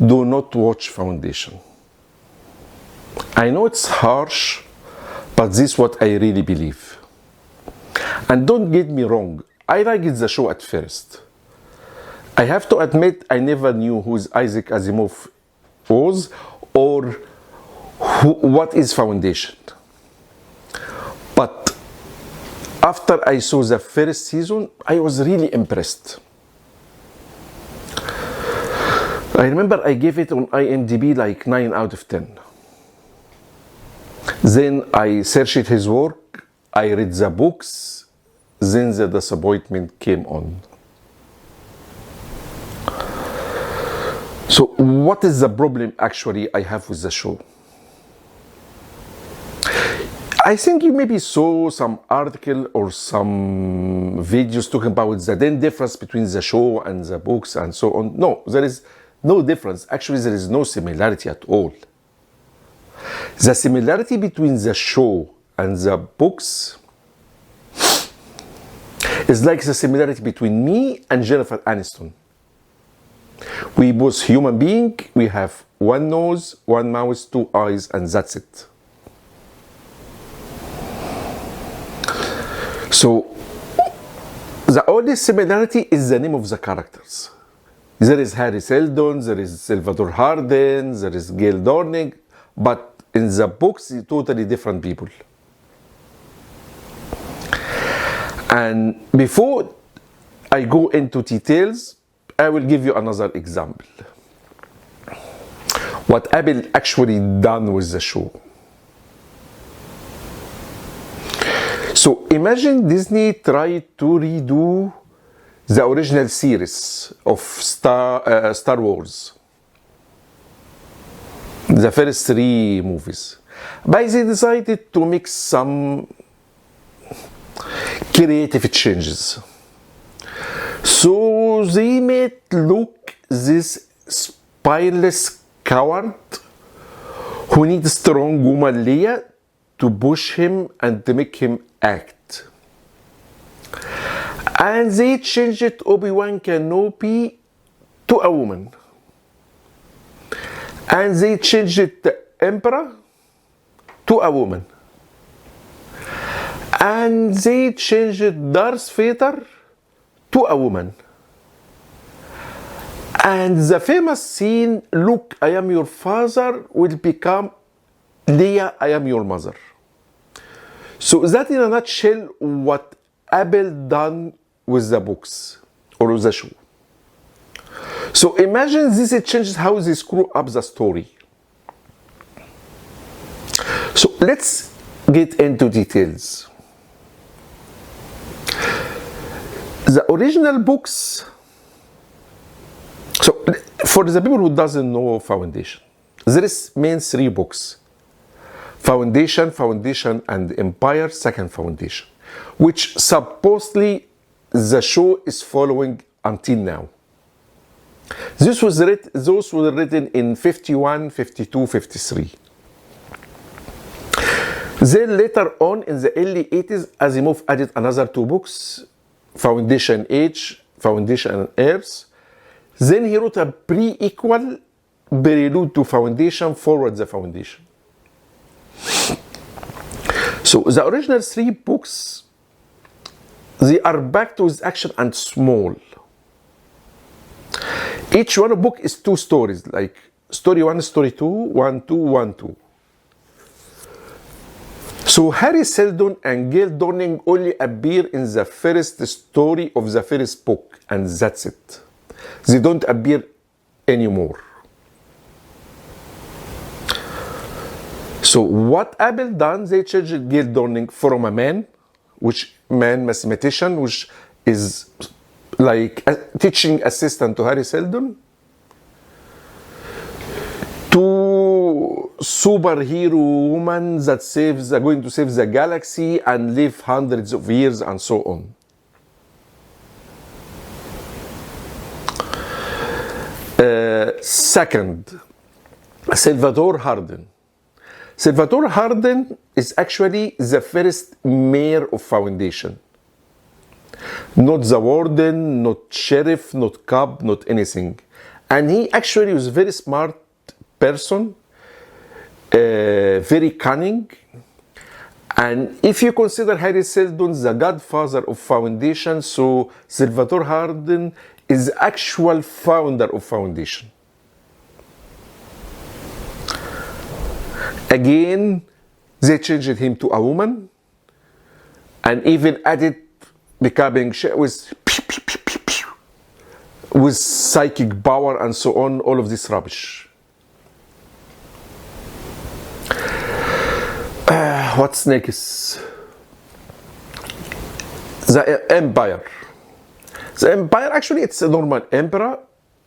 do not watch Foundation. I know it's harsh, but this is what I really believe. And don't get me wrong, I liked the show at first. I have to admit, I never knew who Isaac Asimov was or what is Foundation. But after I saw the first season, I was really impressed. I remember I gave it on IMDb like 9 out of 10. Then I searched his work, I read the books, then the disappointment came on. So what is the problem actually I have with the show? I think you maybe saw some article or some videos talking about the difference between the show and the books and so on. No, there is no difference. Actually, there is no similarity at all. The similarity between the show and the books is like the similarity between me and Jennifer Aniston. We both human being, we have one nose, one mouth, 2 eyes, and that's it. So, the only similarity is the name of the characters. There is Harry Seldon, there is Salvador Hardin, there is Gail Dorning, but in the books, they're totally different people. And before I go into details, I will give you another example. What Apple actually done with the show. So imagine Disney tried to redo the original series of Star Wars. The first 3 movies. But they decided to make some creative changes. So they made Luke this spineless coward who needs a strong woman Leia to push him and to make him act. And they changed Obi-Wan Kenobi to a woman. And they changed the Emperor to a woman. And they changed Darth Vader to a woman. And the famous scene, Luke, I am your father, will become Leia, I am your mother. So that in a nutshell what Apple done with the books or with the show. So imagine this changes how they screw up the story. So let's get into details. The original books, so for the people who doesn't know Foundation, there is main 3 books. Foundation, Foundation and Empire, Second Foundation, which supposedly the show is following until now. Those were written in 51, 52, 53. Then later on in the early 80s, Asimov added another 2 books, Foundation Age, Foundation and Earth. Then he wrote a pre-equal, prelude to Foundation, Forward the Foundation. So the original 3 books, they are backed with action and small. Each one of book is 2 stories, like story 1, story 2, 1, 2, 1, 2. So Harry Seldon and Gail Dorning only appear in the first story of the first book, and that's it. They don't appear anymore. So what Apple done, they changed Gail Dorning from a man, mathematician, which is like a teaching assistant to Harry Seldon, to superhero woman that going to save the galaxy and live hundreds of years and so on. Second, Salvador Hardin. Salvador Hardin is actually the first mayor of Foundation. Not the warden, not sheriff, not cop, not anything. And he actually was a very smart person, very cunning. And if you consider Harry Seldon the godfather of Foundation, so Salvatore Hardin is the actual founder of Foundation. Again, they changed him to a woman, and even added becoming with psychic power and so on, all of this rubbish. What's next? The Empire. The Empire, actually, it's a normal emperor.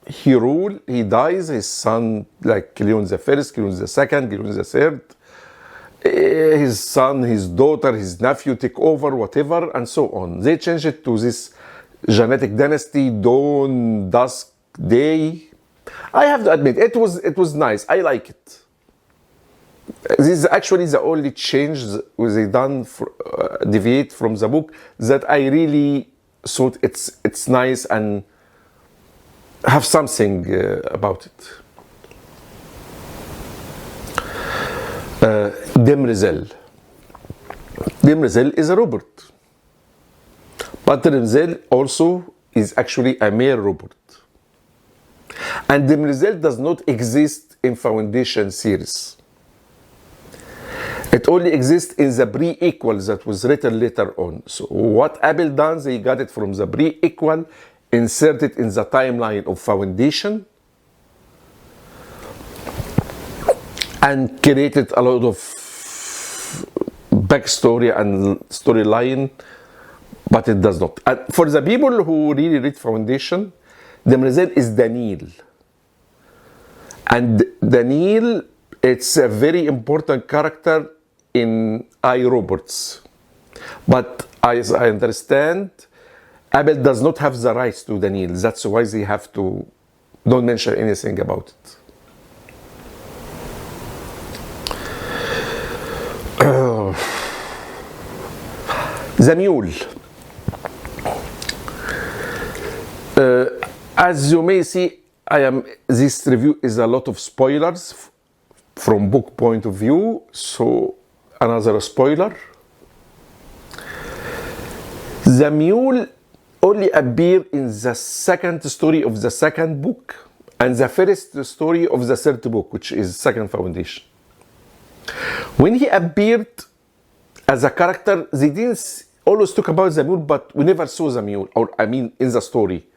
He ruled, he dies, his son, like Leon the First, Leon the Second, Leon the Third. His son, his daughter, his nephew take over, whatever, and so on. They changed it to this genetic dynasty, dawn, dusk, day. I have to admit, it was nice. I like it. This is actually the only change they done for, deviate from the book that I really thought it's nice and have something about it. Demolished. Demolished is a robot, but Demolished also is actually a male robot, and Demolished does not exist in Foundation series. It only exists in the prequel that was written later on. So what Apple done, they got it from the prequel, inserted in the timeline of Foundation, and created a lot of backstory and storyline, but it does not. And for the people who really read Foundation, Demolished is Daniel. And Daniel, it's a very important character in iRobots. But as I understand, Apple does not have the rights to Daniel. That's why they have to don't mention anything about it. The Mule. As you may see, this review is a lot of spoilers from book point of view, so another spoiler. The Mule only appeared in the second story of the second book and the first story of the third book, which is Second Foundation. When he appeared as a character, they didn't always talk about the mule, but we never saw the mule, or I mean in the story.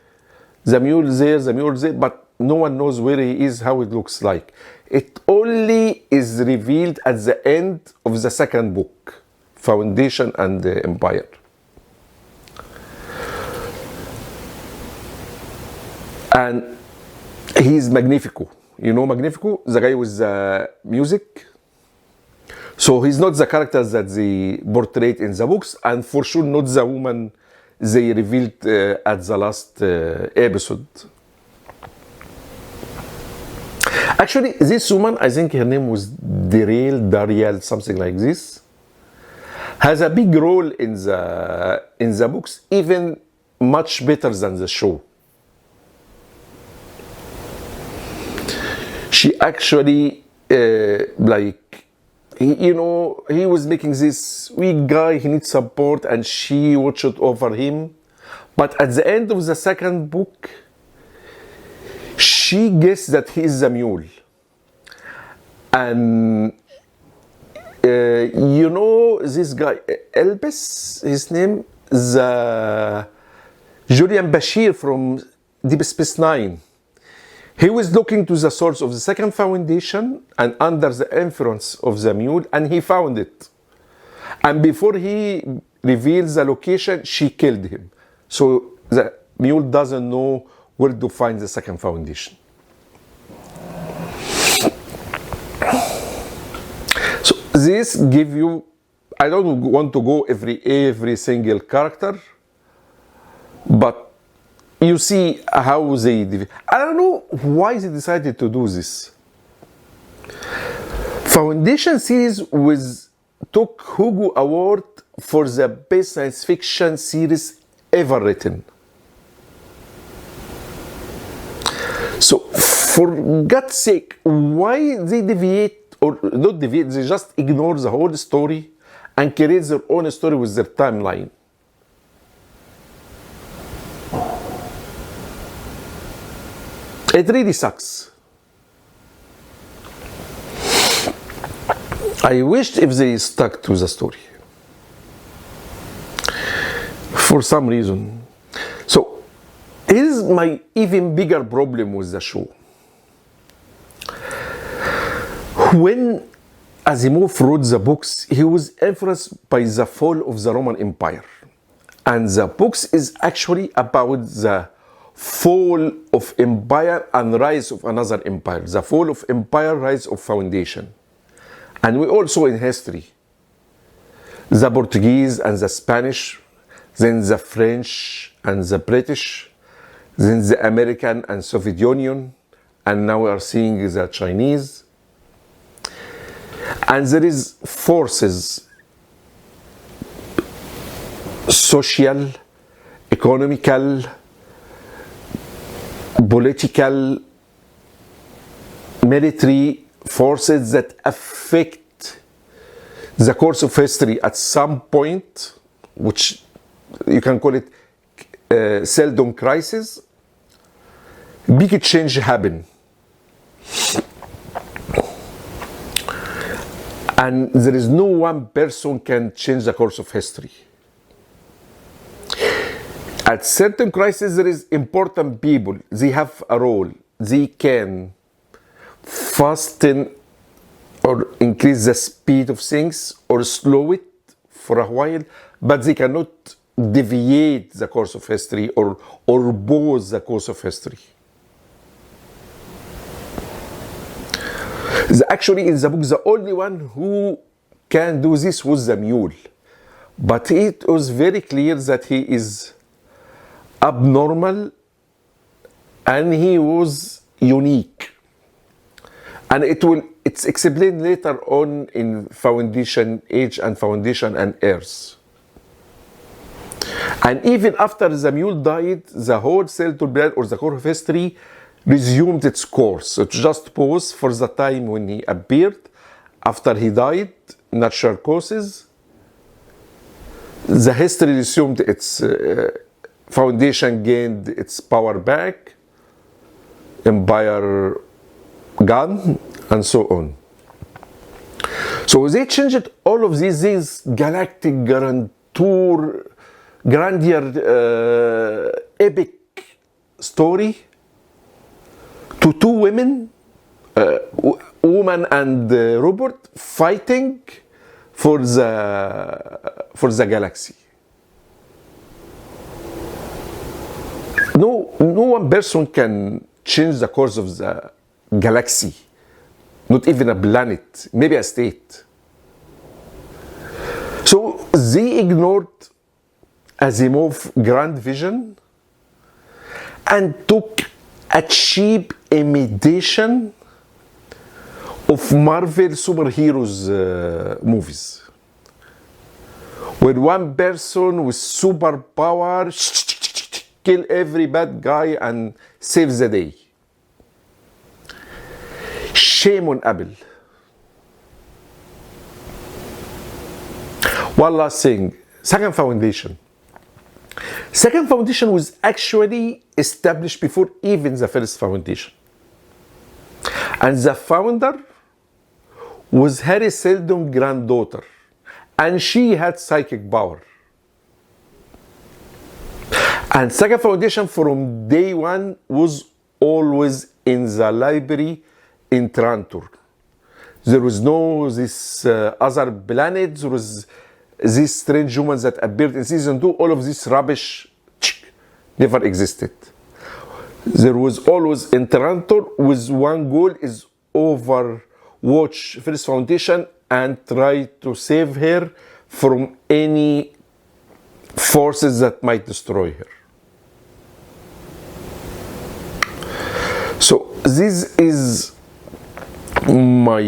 The mule there, but no one knows where he is, how it looks like. It only is revealed at the end of the second book, Foundation and the Empire. And he's Magnifico. You know Magnifico? The guy with the music? So he's not the character that they portrayed in the books, and for sure not the woman they revealed at the last episode. Actually, this woman, I think her name was Dariel, something like this, has a big role in the books, even much better than the show. She actually, he was making this weak guy, he needs support, and she watched over him. But at the end of the second book, she guessed that he is the mule. And this guy, Elbis, his name, the Julian Bashir from Deep Space Nine. He was looking to the source of the Second Foundation and under the influence of the mule, and he found it. And before he reveals the location, she killed him. So the mule doesn't know where to find the Second Foundation. So this give you, I don't want to go every single character, but you see how they, I don't know why they decided to do this. Foundation series took Hugo Award for the best science fiction series ever written. So For God's sake, why they deviate or not deviate? They just ignore the whole story and create their own story with their timeline. It really sucks. I wished if they stuck to the story for some reason. So here's my even bigger problem with the show. When Asimov wrote the books, he was influenced by the fall of the Roman Empire. And the books is actually about the fall of empire and rise of another empire. The fall of empire, rise of foundation. And we also in history, the Portuguese and the Spanish, then the French and the British, then the American and Soviet Union, and now we are seeing the Chinese. And there is forces, social, economical, political, military forces that affect the course of history at some point, which you can call it seldom crisis. Big change happen. And there is no one person can change the course of history. At certain crises, there is important people. They have a role. They can fasten or increase the speed of things or slow it for a while, but they cannot deviate the course of history or pause the course of history. Actually, in the book, the only one who can do this was the mule. But it was very clear that he is abnormal and he was unique. And it's explained later on in Foundation Age and Foundation and Earth. And even after the mule died, the whole cellular plan or the core of history resumed its course. It just paused for the time when he appeared. After he died, natural causes, the history resumed its foundation, gained its power back, empire gone, and so on. So they changed all of these galactic grandeur, epic story to two women, woman and robot, fighting for the galaxy. No one person can change the course of the galaxy, not even a planet, maybe a state. So they ignored Asimov's grand vision and took a cheap imitation of Marvel superheroes movies, where one person with superpower kill every bad guy and save the day. Shame on Apple. One last thing, Second Foundation. Second Foundation was actually established before even the first foundation. And the founder was Harry Seldon's granddaughter. And she had psychic power. And Second Foundation from day one was always in the library in Trantor. There was no this other planet, there was these strange humans that appeared in season 2, all of this rubbish never existed. There was always in Trantor with one goal is overwatch First Foundation and try to save her from any forces that might destroy her. So this is my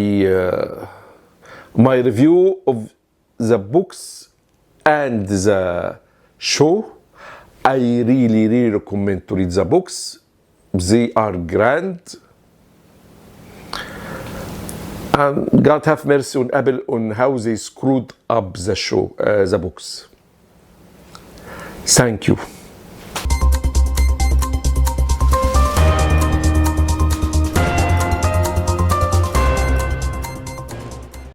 review of the books and the show. I really recommend to read the books. They are grand. And God have mercy on Apple on how they screwed up the show, the books. Thank you.